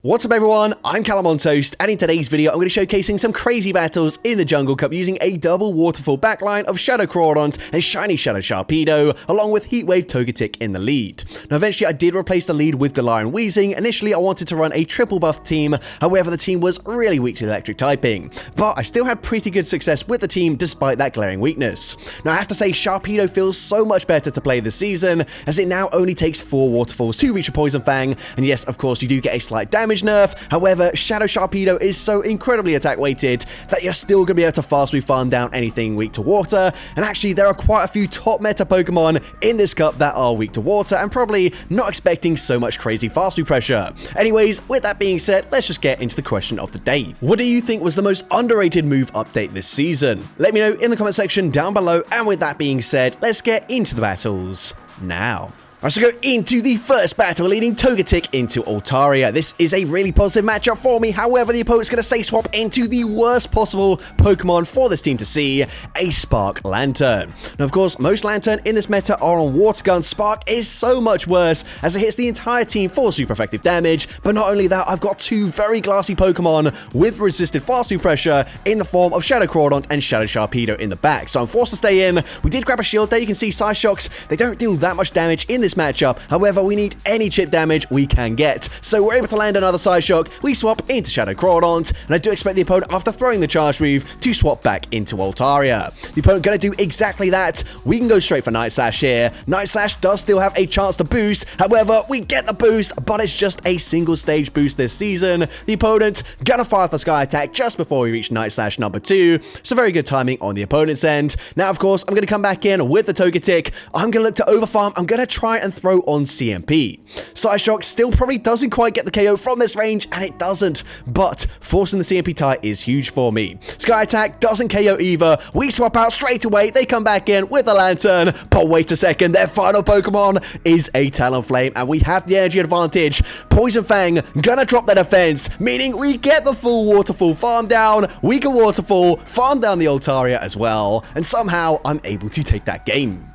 What's up everyone, I'm CallumOnToast, and in today's video I'm going to be showcasing some crazy battles in the Jungle Cup using a double waterfall backline of Shadow Crawdaunt and Shiny Shadow Sharpedo, along with Heatwave Togetic in the lead. Now eventually I did replace the lead with Galar and Weezing. Initially I wanted to run a triple buff team, however the team was really weak to electric typing, but I still had pretty good success with the team despite that glaring weakness. Now I have to say Sharpedo feels so much better to play this season, as it now only takes 4 waterfalls to reach a Poison Fang, and yes, of course you do get a slight damage nerf. However, Shadow Sharpedo is so incredibly attack weighted that you're still going to be able to fast move farm down anything weak to water, and actually there are quite a few top meta Pokemon in this cup that are weak to water and probably not expecting so much crazy fast move pressure. Anyways, with that being said, let's just get into the question of the day. What do you think was the most underrated move update this season? Let me know in the comment section down below, and with that being said, let's get into the battles now. Alright, so go into the first battle, leading Togetic into Altaria. This is a really positive matchup for me, however the opponent's going to say swap into the worst possible Pokemon for this team to see, a Spark Lantern. Now of course, most Lantern in this meta are on Water Gun. Spark is so much worse, as it hits the entire team for super effective damage, but not only that, I've got 2 very glassy Pokemon with resisted fast move pressure in the form of Shadow Crawdaunt and Shadow Sharpedo in the back, so I'm forced to stay in. We did grab a shield there, you can see Side Shocks, they don't deal that much damage in this matchup, however we need any chip damage we can get, so we're able to land another Side Shock. We swap into Shadow Crawdaunt, and I do expect the opponent, after throwing the charge move, to swap back into Altaria. The opponent going to do exactly that. We can go straight for Night Slash here. Night Slash does still have a chance to boost, however we get the boost, but it's just a single stage boost this season. The opponent gonna fire the Sky Attack just before we reach Night Slash number 2, so very good timing on the opponent's end. Now of course I'm going to come back in with the Togetic. I'm going to look to overfarm. I'm going to try and throw on CMP. Psyshock still probably doesn't quite get the KO from this range, and it doesn't, but forcing the CMP tie is huge for me. Sky Attack doesn't KO either. We swap out straight away. They come back in with a Lantern, but wait a second, their final Pokemon is a Talonflame, and we have the energy advantage. Poison Fang gonna drop their defense, meaning we get the full waterfall farm down. We can waterfall, farm down the Altaria as well, and somehow I'm able to take that game.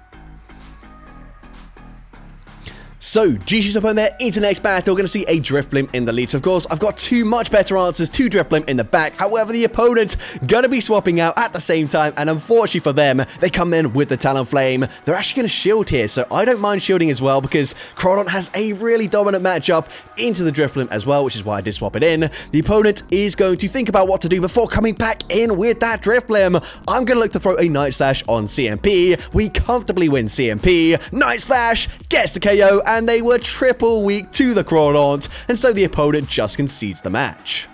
So, GG's up on there into the next battle. We're going to see a Drifblim in the lead. So, of course, I've got 2 much better answers to Drifblim in the back. However, the opponent's going to be swapping out at the same time. And unfortunately for them, they come in with the Talonflame. They're actually going to shield here. So, I don't mind shielding as well, because Crawdaunt has a really dominant matchup into the Drifblim as well, which is why I did swap it in. The opponent is going to think about what to do before coming back in with that Drifblim. I'm going to look to throw a Night Slash on CMP. We comfortably win CMP. Night Slash gets the KO, and they were triple weak to the Crawdaunt, and so the opponent just concedes the match.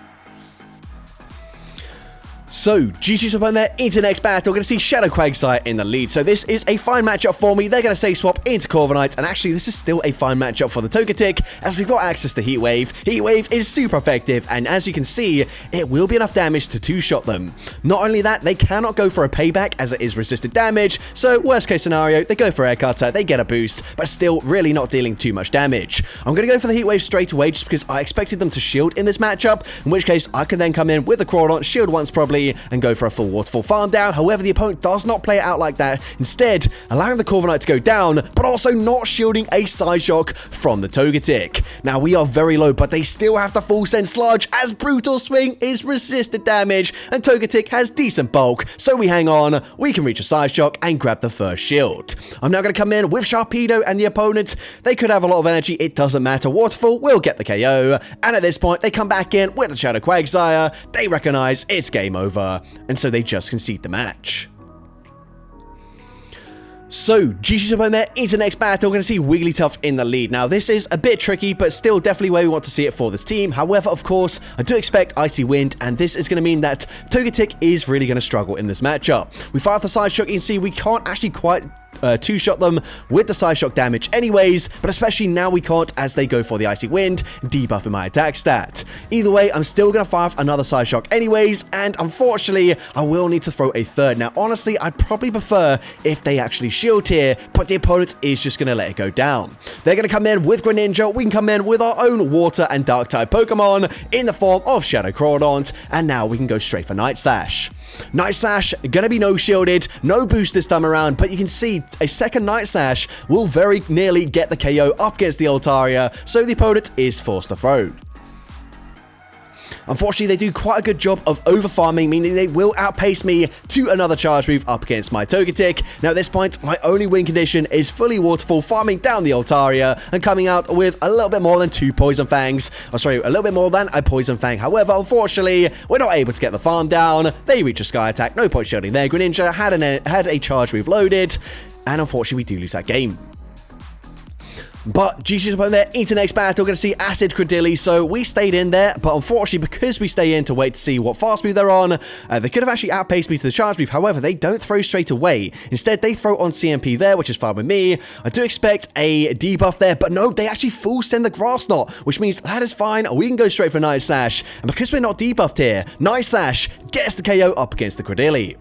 So, GG's up on there into the next battle. We're going to see Shadow Quagsire in the lead. So this is a fine matchup for me. They're going to say swap into Corviknight, and actually this is still a fine matchup for the Togetic, as we've got access to Heatwave. Heatwave is super effective, and as you can see, it will be enough damage to 2-shot them. Not only that, they cannot go for a payback as it is resisted damage, so worst case scenario, they go for Air Cutter, they get a boost, but still really not dealing too much damage. I'm going to go for the Heatwave straight away just because I expected them to shield in this matchup, in which case I can then come in with the Crawdaunt, shield once probably, and go for a full waterfall farm down. However, the opponent does not play it out like that, instead allowing the Corviknight to go down, but also not shielding a Side Shock from the Togetic. Now we are very low, but they still have the full send Sludge, as Brutal Swing is resisted damage, and Togetic has decent bulk, so we hang on. We can reach a Side Shock and grab the first shield. I'm now going to come in with Sharpedo, and the opponent, they could have a lot of energy, it doesn't matter. Waterfall will get the KO, and at this point they come back in with the Shadow Quagsire. They recognize it's game over, and so they just concede the match. So, GG's up on there into the next battle. We're going to see Wigglytuff in the lead. Now, this is a bit tricky, but still definitely where we want to see it for this team. However, of course, I do expect Icy Wind, and this is going to mean that Togetic is really going to struggle in this matchup. We fire off the Side Shock, you can see we can't actually quite 2-shot them with the Side Shock damage anyways, but especially now we can't, as they go for the Icy Wind, debuffing my attack stat. Either way, I'm still going to fire off another Side Shock anyways, and unfortunately, I will need to throw a third. Now, honestly, I'd probably prefer if they actually shield here, but the opponent is just going to let it go down. They're going to come in with Greninja, we can come in with our own Water and Dark type Pokemon in the form of Shadow Crawdaunt, and now we can go straight for Night Slash. Night Slash gonna be no shielded, no boost this time around, but you can see a second Night Slash will very nearly get the KO up against the Altaria, so the opponent is forced to throw. Unfortunately, they do quite a good job of over-farming, meaning they will outpace me to another charge move up against my Togetic. Now, at this point, my only win condition is fully Waterfall, farming down the Altaria, and coming out with a little bit more than 2 Poison Fangs. Oh, sorry, a little bit more than a Poison Fang. However, unfortunately, we're not able to get the farm down. They reach a Sky Attack, no point shielding there. Greninja had a charge move loaded, and unfortunately, we do lose that game. But GG's opponent there into next battle. We're going to see Acid Cradilly, so we stayed in there, but unfortunately, because we stay in to wait to see what fast move they're on, they could have actually outpaced me to the charge move. However, they don't throw straight away. Instead, they throw on CMP there, which is fine with me. I do expect a debuff there, but no, they actually full send the Grass Knot, which means that is fine. We can go straight for Night Slash, and because we're not debuffed here, Night Slash gets the KO up against the Cradilly.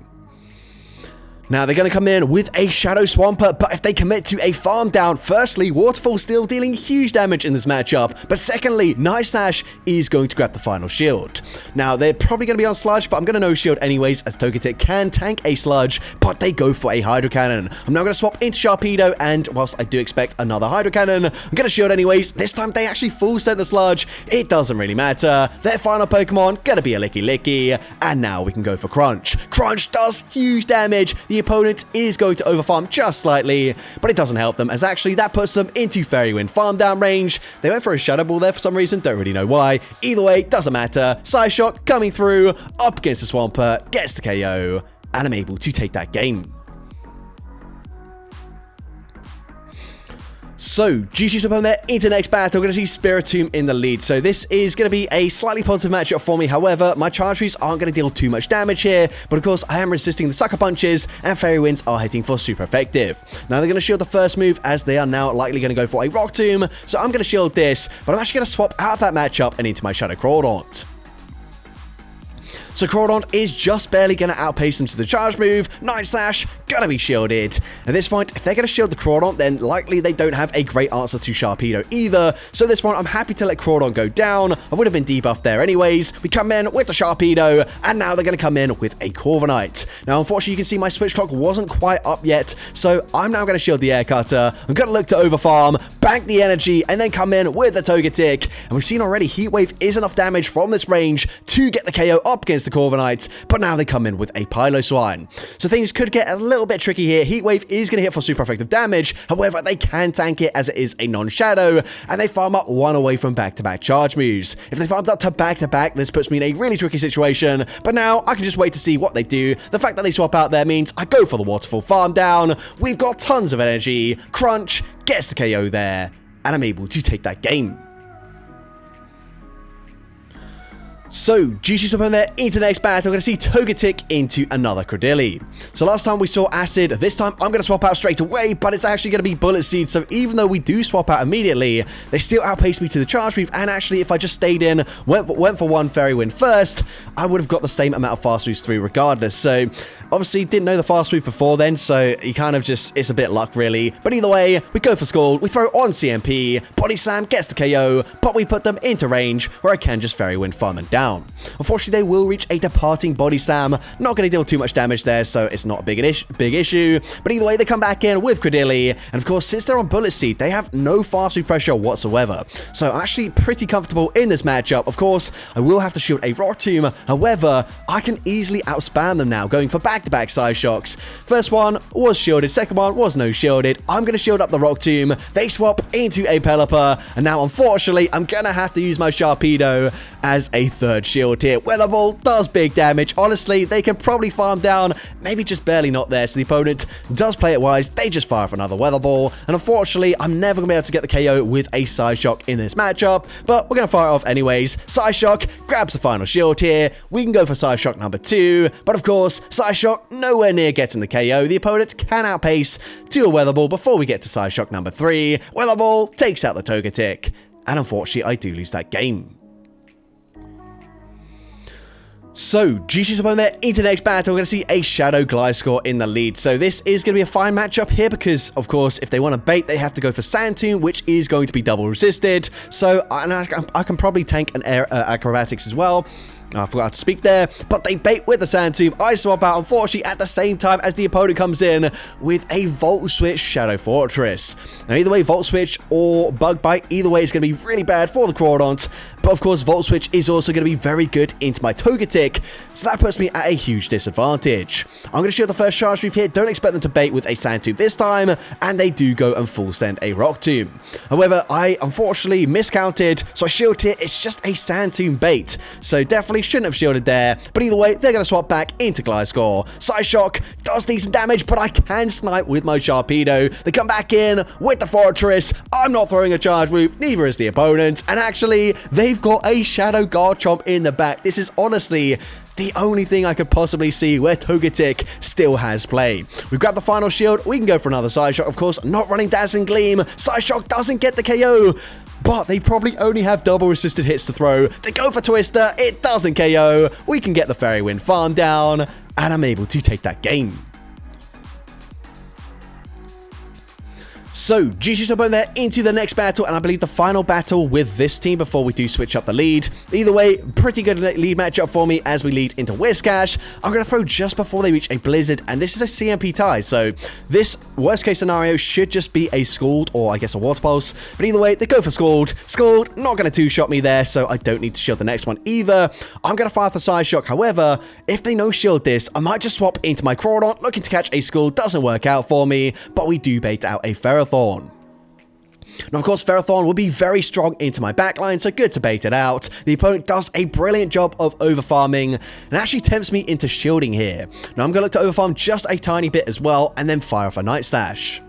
Now, they're going to come in with a Shadow Swampert, but if they commit to a farm down, firstly, Waterfall still dealing huge damage in this matchup, but secondly, Night Slash is going to grab the final shield. Now, they're probably going to be on Sludge, but I'm going to no shield anyways, as Togetic can tank a Sludge, but they go for a Hydro Cannon. I'm now going to swap into Sharpedo, and whilst I do expect another Hydro Cannon, I'm going to shield anyways. This time, they actually full send the Sludge. It doesn't really matter. Their final Pokemon, going to be a Licky Licky, and now we can go for Crunch. Crunch does huge damage. The opponent is going to overfarm just slightly, but it doesn't help them, as actually that puts them into Fairy Wind farm down range. They went for a Shadow Ball there for some reason, don't really know why. Either way, doesn't matter. Psyshock coming through, up against the Swampert, gets the KO, and I'm able to take that game. So, GG's opponent there into next battle. We're going to see Spiritomb in the lead. So, this is going to be a slightly positive matchup for me. However, my charge moves aren't going to deal too much damage here. But of course, I am resisting the Sucker Punches, and Fairy Winds are hitting for super effective. Now, they're going to shield the first move, as they are now likely going to go for a Rock Tomb. So, I'm going to shield this, but I'm actually going to swap out of that matchup and into my Shadow Crawdaunt. So Crawdaunt is just barely going to outpace them to the charge move. Night Slash, gonna be shielded. At this point, if they're going to shield the Crawdaunt, then likely they don't have a great answer to Sharpedo either. So at this point, I'm happy to let Crawdaunt go down. I would have been debuffed there anyways. We come in with the Sharpedo, and now they're going to come in with a Corviknight. Now, unfortunately, you can see my switch clock wasn't quite up yet, so I'm now going to shield the Air Cutter. I'm going to look to overfarm, bank the energy, and then come in with the Togetic. And we've seen already, Heat Wave is enough damage from this range to get the KO up against the Corviknight, but now they come in with a Piloswine. So things could get a little bit tricky here. Heat Wave is going to hit for super effective damage. However, they can tank it as it is a non-shadow, and they farm up one away from back-to-back charge moves. If they farmed up to back-to-back, this puts me in a really tricky situation, but now I can just wait to see what they do. The fact that they swap out there means I go for the Waterfall farm down. We've got tons of energy. Crunch gets the KO there, and I'm able to take that game. So, GG's opponent there into the next battle. We're going to see Togetic into another Cradilly. So last time we saw Acid, this time I'm going to swap out straight away, but it's actually going to be Bullet Seed. So even though we do swap out immediately, they still outpace me to the charge move. And actually, if I just stayed in, went for one Fairy Wind first, I would have got the same amount of fast moves through regardless. So obviously didn't know the fast move before then, so you kind of just, it's a bit luck really. But either way, we go for Scald, we throw on CMP, Body Slam gets the KO, but we put them into range where I can just Fairy Wind farm them down. Unfortunately, they will reach a departing Body Slam. Not going to deal too much damage there, so it's not a big issue. But either way, they come back in with Cradilly. And of course, since they're on Bullet Seed, they have no fast move pressure whatsoever. So I'm actually pretty comfortable in this matchup. Of course, I will have to shield a Rock Tomb. However, I can easily outspam them now, going for back-to-back Side Shocks. First one was shielded, second one was no shielded. I'm going to shield up the Rock Tomb. They swap into a Pelipper. And now, unfortunately, I'm going to have to use my Sharpedo as a third shield here. Weather Ball does big damage. Honestly, they can probably farm down, maybe just barely not there. So the opponent does play it wise. They just fire for another Weather Ball. And unfortunately, I'm never going to be able to get the KO with a Side Shock in this matchup. But we're going to fire it off anyways. Side Shock grabs the final shield here. We can go for Side Shock number 2. But of course, Side Shock nowhere near getting the KO. The opponent can outpace to a Weather Ball before we get to Side Shock number 3. Weather Ball takes out the Togetic. And unfortunately, I do lose that game. So, GG's opponent there into the next battle. We're going to see a Shadow Gliscor in the lead. So this is going to be a fine matchup here because, of course, if they want to bait, they have to go for Sand Tomb, which is going to be double resisted. So I can probably tank an Acrobatics as well. I forgot to speak there, but they bait with the Sand Tomb. I swap out, unfortunately, at the same time as the opponent comes in with a Volt Switch Shadow Fortress. Now, either way, Volt Switch or Bug Bite, either way is going to be really bad for the Crawdaunt. But, of course, Volt Switch is also going to be very good into my Togetic, so that puts me at a huge disadvantage. I'm going to shield the first Charge Move here. Don't expect them to bait with a Sand Tomb this time, and they do go and full send a Rock Tomb. However, I unfortunately miscounted, so I shield here. It's just a Sand Tomb bait, so definitely shouldn't have shielded there, but either way, they're going to swap back into Gliscor. Side Shock does decent damage, but I can snipe with my Sharpedo. They come back in with the Fortress. I'm not throwing a charge move, neither is the opponent, and actually, they've got a Shadow Garchomp in the back. This is honestly the only thing I could possibly see where Togetic still has play. We've got the final shield. We can go for another Side Shock, of course, not running Dazzling Gleam. Side Shock doesn't get the KO, but they probably only have double resisted hits to throw. They go for Twister. It doesn't KO. We can get the Fairy Wind farm down, and I'm able to take that game. So, GG's opponent there into the next battle, and I believe the final battle with this team before we do switch up the lead. Either way, pretty good lead matchup for me as we lead into Whiscash. I'm going to throw just before they reach a Blizzard, and this is a CMP tie, so this worst case scenario should just be a Scald, or I guess a Water Pulse, but either way, they go for Scald. Scald, not going to two-shot me there, so I don't need to shield the next one either. I'm going to fire the Side Shock. However, if they no-shield this, I might just swap into my Crawdaunt, looking to catch a Scald. Doesn't work out for me, but we do bait out a Ferrothorn. Now, of course, Ferrothorn will be very strong into my backline, so good to bait it out. The opponent does a brilliant job of overfarming and actually tempts me into shielding here. Now, I'm going to look to overfarm just a tiny bit as well and then fire off a Night Slash.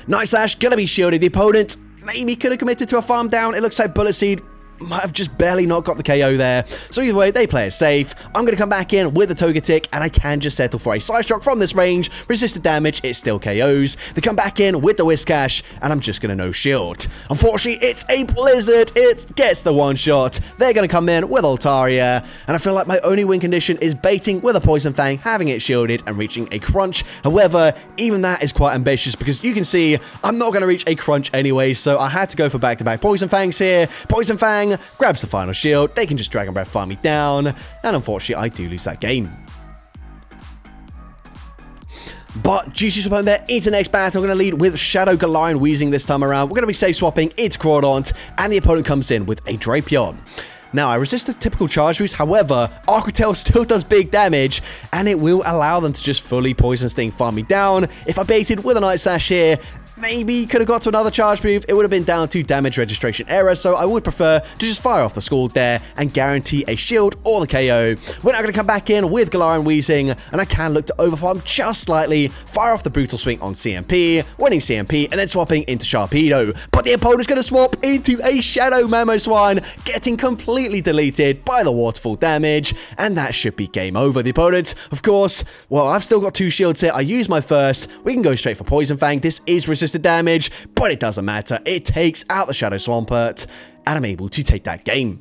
Night Slash going to be shielded. The opponent maybe could have committed to a farm down. It looks like Bullet Seed might have just barely not got the KO there. So either way, they play it safe. I'm going to come back in with the Togetic, and I can just settle for a Side Shock from this range. Resisted damage, it still KOs. They come back in with the Whiscash, and I'm just going to no-shield. Unfortunately, it's a Blizzard. It gets the one-shot. They're going to come in with Altaria, and I feel like my only win condition is baiting with a Poison Fang, having it shielded, and reaching a Crunch. However, even that is quite ambitious, because you can see I'm not going to reach a Crunch anyway, so I had to go for back-to-back Poison Fangs here. Poison Fang grabs the final shield. They can just Dragon Breath farm me down, and unfortunately I do lose that game. But GG's opponent there into the next battle. I'm going to lead with Shadow Galarian Weezing this time around. We're going to be safe swapping into Crawdaunt, and the opponent comes in with a Drapion. Now, I resist the typical charge moves, however, Aqua Tail still does big damage, and it will allow them to just fully Poison Sting farm me down. If I baited with a Night Slash here, maybe could have got to another charge move. It would have been down to damage registration error, so I would prefer to just fire off the Scald there and guarantee a shield or the KO. We're now going to come back in with Galarian Weezing, and I can look to overfarm just slightly, fire off the Brutal Swing on CMP, winning CMP, and then swapping into Sharpedo. But the opponent's going to swap into a Shadow Mamoswine, getting completely deleted by the waterfall damage, and that should be game over. The opponent, of course, well, I've still got two shields here. I use my first. We can go straight for Poison Fang. This is resisted damage, but it doesn't matter. It takes out the Shadow Swampert, and I'm able to take that game.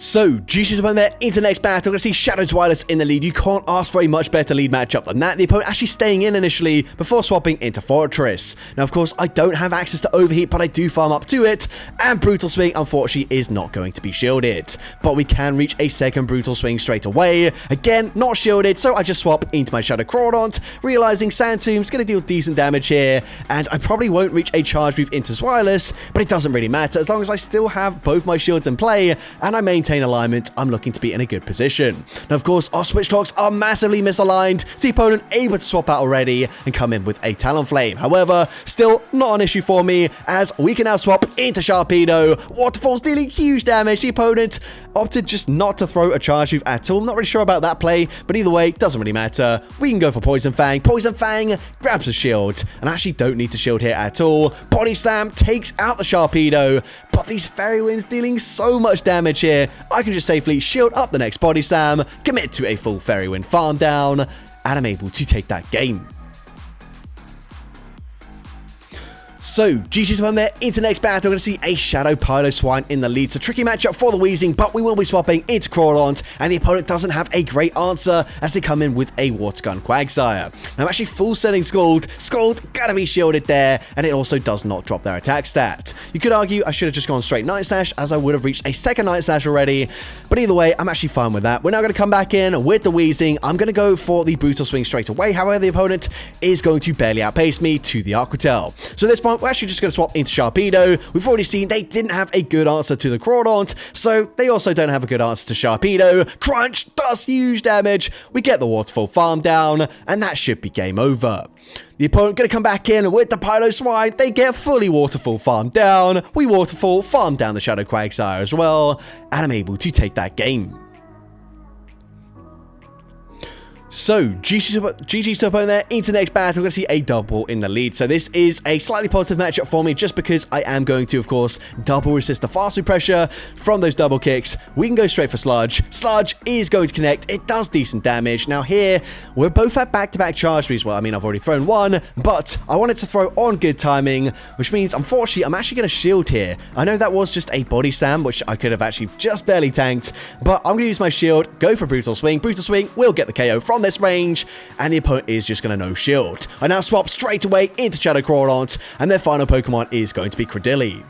So, GG's opponent there into the next battle. We're going to see Shadow Twilight in the lead. You can't ask for a much better lead matchup than that. The opponent actually staying in initially before swapping into Fortress. Now, of course, I don't have access to Overheat, but I do farm up to it. And Brutal Swing, unfortunately, is not going to be shielded. But we can reach a second Brutal Swing straight away. Again, not shielded, so I just swap into my Shadow Crawdaunt, realizing Sand Tomb's going to deal decent damage here. And I probably won't reach a charge move into Swirless, but it doesn't really matter as long as I still have both my shields in play and I maintain alignment. I'm looking to be in a good position. Now, of course, our switch clocks are massively misaligned. The opponent able to swap out already and come in with a Talonflame. However, still not an issue for me as we can now swap into Sharpedo. Waterfall's dealing huge damage. The opponent opted just not to throw a charge move at all. I'm not really sure about that play, but either way, doesn't really matter. We can go for Poison Fang. Poison Fang grabs a shield, and I actually don't need to shield here at all. Body Slam takes out the Sharpedo, but these Fairy Winds dealing so much damage here. I can just safely shield up the next Body Slam, commit to a full Fairy Wind farm down, and I'm able to take that game. So, GG's to there. Into next battle, we're going to see a Shadow Pylo Swine in the lead. So, tricky matchup for the Weezing, but we will be swapping into Crawdaunt, and the opponent doesn't have a great answer as they come in with a Water Gun Quagsire. Now, I'm actually full sending Scald. Scald, gotta be shielded there, and it also does not drop their attack stat. You could argue I should have just gone straight Night Slash, as I would have reached a second Night Slash already, but either way, I'm actually fine with that. We're now going to come back in with the Weezing. I'm going to go for the Brutal Swing straight away. However, the opponent is going to barely outpace me to the Aquatail. So at this point, we're actually just going to swap into Sharpedo. We've already seen they didn't have a good answer to the Crawdaunt, so they also don't have a good answer to Sharpedo. Crunch does huge damage. We get the Waterfall farm down, and that should be game over. The opponent going to come back in with the Pylo Swine. They get fully Waterfall farm down. We Waterfall farm down the Shadow Quagsire as well, and I'm able to take that game. So, GG's to opponent there. Into next battle, we're going to see a double in the lead. So this is a slightly positive matchup for me just because I am going to, of course, double resist the fast food pressure from those double kicks. We can go straight for Sludge. Sludge is going to connect. It does decent damage. Now here, we're both at back-to-back charge moves. Well, I mean, I've already thrown one, but I wanted to throw on good timing, which means, unfortunately, I'm actually going to shield here. I know that was just a body slam, which I could have actually just barely tanked, but I'm going to use my shield, go for Brutal Swing. Brutal Swing will get the KO from this range, and the opponent is just going to no shield. I now swap straight away into Shadow Crawdaunt, and their final Pokemon is going to be Cradily.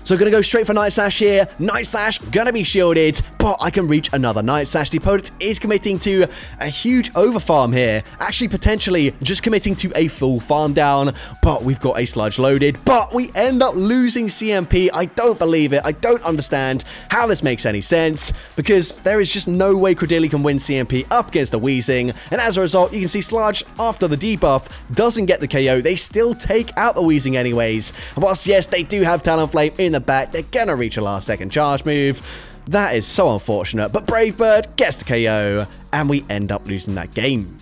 So going to go straight for Night Slash here. Night Slash going to be shielded, but I can reach another Night Slash. The opponent is committing to a huge overfarm here. Actually, potentially just committing to a full farm down, but we've got a Sludge loaded, but we end up losing CMP. I don't believe it. I don't understand how this makes any sense, because there is just no way Cradily can win CMP up against the Weezing, and as a result, you can see Sludge, after the debuff, doesn't get the KO. They still take out the Weezing anyways. And whilst, yes, they do have Talonflame in the back, they're gonna reach a last second charge move. That is so unfortunate, but Brave Bird gets the KO, and we end up losing that game.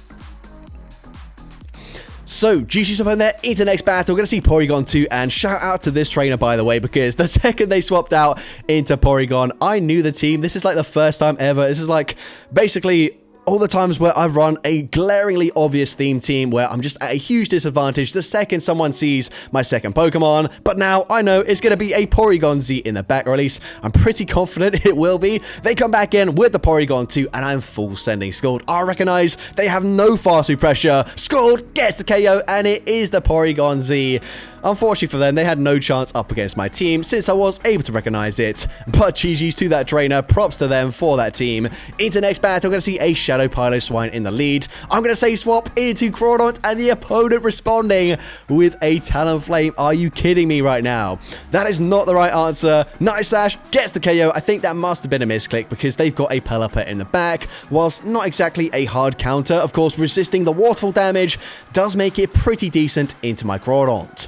So, GG's up on there into the next battle. We're going to see Porygon 2, and shout out to this trainer, by the way, because the second they swapped out into Porygon, I knew the team. This is like the first time ever. This is like basically all the times where I've run a glaringly obvious theme team where I'm just at a huge disadvantage the second someone sees my second Pokemon, but now I know it's going to be a Porygon Z in the back, or at least I'm pretty confident it will be. They come back in with the Porygon 2, and I'm full sending Scald. I recognize they have no fast food pressure. Scald gets the KO, and it is the Porygon Z. Unfortunately for them, they had no chance up against my team since I was able to recognize it. But GG's to that trainer, props to them for that team. Into next battle, we're going to see a Shadow Pylo Swine in the lead. I'm going to say swap into Crawdaunt, and the opponent responding with a Talonflame. Are you kidding me right now? That is not the right answer. Night Slash gets the KO. I think that must have been a misclick because they've got a Pelipper in the back. Whilst not exactly a hard counter, of course, resisting the waterfall damage does make it pretty decent into my Crawdaunt.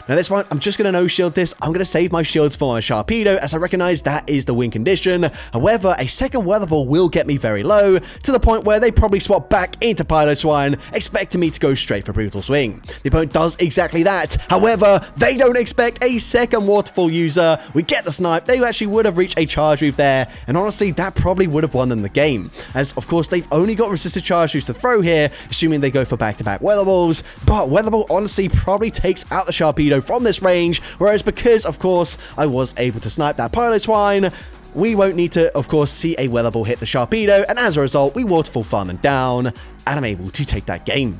Now this one, I'm just going to no-shield this. I'm going to save my shields for my Sharpedo, as I recognize that is the win condition. However, a second Weather Ball will get me very low, to the point where they probably swap back into Pylo Swine, expecting me to go straight for Brutal Swing. The opponent does exactly that. However, they don't expect a second Waterfall user. We get the snipe. They actually would have reached a charge move there, and honestly, that probably would have won them the game, as of course, they've only got resisted charge moves to throw here, assuming they go for back-to-back Weather Balls, but Weather Ball honestly probably takes out the Sharpedo from this range, whereas because, of course, I was able to snipe that Pylo Swine, we won't need to, of course, see a Weather Ball hit the Sharpedo, and as a result, we Waterfall farm them down, and I'm able to take that game.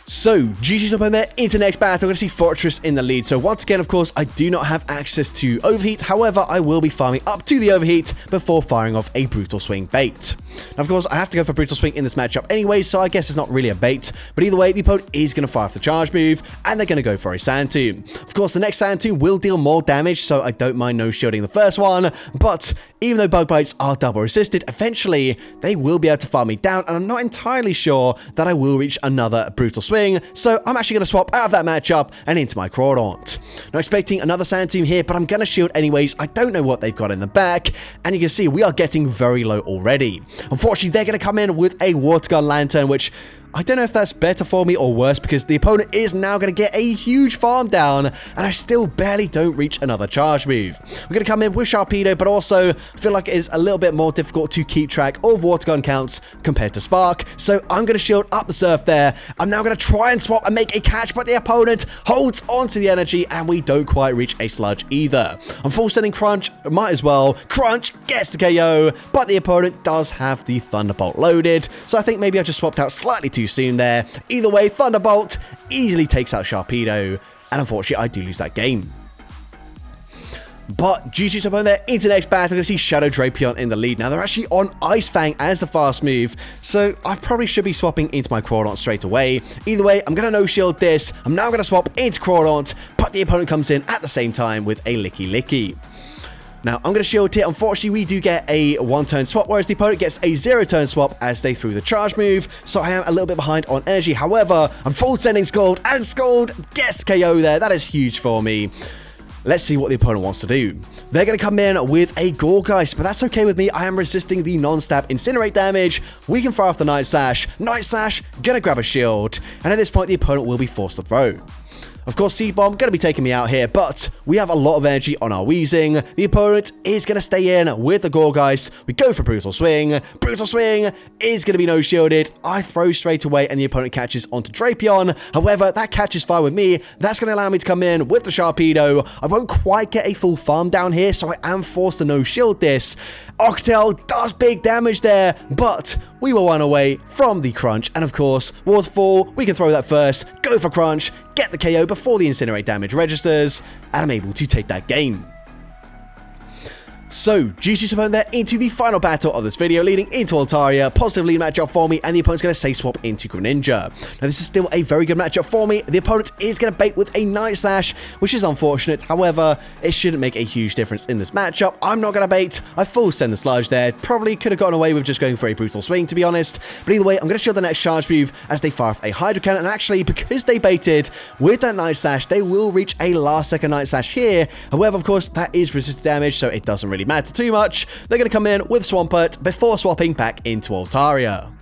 So, GG's up on there into next battle. We're going to see Fortress in the lead. So, once again, of course, I do not have access to Overheat. However, I will be farming up to the Overheat before firing off a Brutal Swing bait. Now, of course, I have to go for Brutal Swing in this matchup anyway, so I guess it's not really a bait. But either way, the opponent is going to fire off the charge move, and they're going to go for a Sand Tomb. Of course, the next Sand Tomb will deal more damage, so I don't mind no-shielding the first one. But even though Bug Bites are double resisted, eventually, they will be able to farm me down, and I'm not entirely sure that I will reach another Brutal Swing. So I'm actually going to swap out of that matchup and into my Crawdaunt. Now expecting another Sand Tomb here, but I'm going to shield anyways. I don't know what they've got in the back, and you can see we are getting very low already. Unfortunately, they're going to come in with a Water Gun Lantern, which I don't know if that's better for me or worse because the opponent is now going to get a huge farm down and I still barely don't reach another charge move. We're going to come in with Sharpedo, but also feel like it is a little bit more difficult to keep track of water gun counts compared to Spark. So I'm going to shield up the surf there. I'm now going to try and swap and make a catch, but the opponent holds onto the energy and we don't quite reach a sludge either. I'm full sending Crunch, might as well. Crunch gets the KO, but the opponent does have the Thunderbolt loaded. So I think maybe I just swapped out slightly too soon there. Either way, Thunderbolt easily takes out Sharpedo, and unfortunately I do lose that game. But GG to opponent there into the next battle. We're going to see Shadow Drapion in the lead. Now, they're actually on Ice Fang as the fast move, so I probably should be swapping into my Crawdaunt straight away. Either way, I'm going to no-shield this. I'm now going to swap into Crawdaunt, but the opponent comes in at the same time with a Licky Licky. Now, I'm going to shield here. Unfortunately, we do get a 1-turn swap, whereas the opponent gets a 0-turn swap as they threw the charge move. So I am a little bit behind on energy. However, I'm full sending Scald, and Scald gets KO there. That is huge for me. Let's see what the opponent wants to do. They're going to come in with a Gorgeist, but that's okay with me. I am resisting the non-stab Incinerate damage. We can fire off the Night Slash. Night Slash, going to grab a shield. And at this point, the opponent will be forced to throw. Of course, Seed Bomb going to be taking me out here, but we have a lot of energy on our Weezing. The opponent is going to stay in with the Gorgeist. We go for Brutal Swing. Brutal Swing is going to be no-shielded. I throw straight away, and the opponent catches onto Drapion. However, that catch is fine with me. That's going to allow me to come in with the Sharpedo. I won't quite get a full farm down here, so I am forced to no-shield this. Octel does big damage there, but we will run away from the Crunch. And of course, Waterfall, we can throw that first. Go for Crunch. Get the KO before the Incinerate damage registers, and I'm able to take that game. So, GG to opponent there into the final battle of this video, leading into Altaria. Positive lead matchup for me, and the opponent's going to safe swap into Greninja. Now, this is still a very good matchup for me. The opponent is going to bait with a Night Slash, which is unfortunate. However, it shouldn't make a huge difference in this matchup. I'm not going to bait. I full send the Sludge there. Probably could have gotten away with just going for a Brutal Swing, to be honest. But either way, I'm going to shield the next charge move as they fire off a Hydro Cannon. And actually, because they baited with that Night Slash, they will reach a last-second Night Slash here. However, of course, that is resisted damage, so it doesn't really matter too much. They're going to come in with Swampert before swapping back into Altaria.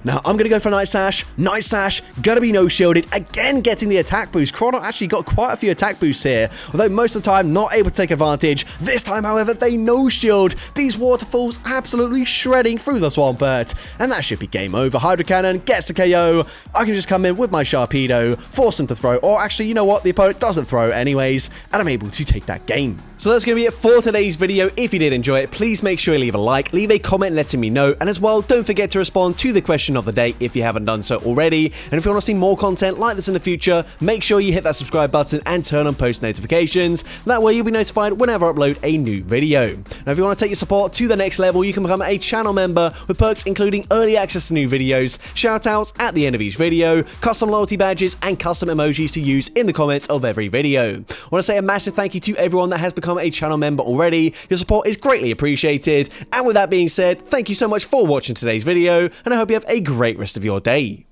Now, I'm going to go for Night Slash. Night Slash, going to be no-shielded. Again, getting the attack boost. Crawdaunt actually got quite a few attack boosts here, although most of the time not able to take advantage. This time, however, they no-shield. These Waterfalls absolutely shredding through the Swampert, and that should be game over. Hydro Cannon gets the KO. I can just come in with my Sharpedo, force them to throw, or actually, you know what? The opponent doesn't throw anyways, and I'm able to take that game. So that's going to be it for today's video. If you did enjoy it, please make sure you leave a like, leave a comment letting me know, and as well, don't forget to respond to the question of the day if you haven't done so already. And if you want to see more content like this in the future, make sure you hit that subscribe button and turn on post notifications. That way you'll be notified whenever I upload a new video. Now, if you want to take your support to the next level, you can become a channel member with perks including early access to new videos, shoutouts at the end of each video, custom loyalty badges, and custom emojis to use in the comments of every video. I want to say a massive thank you to everyone that has become a channel member already. Your support is greatly appreciated. And with that being said, thank you so much for watching today's video, and I hope you have a great rest of your day.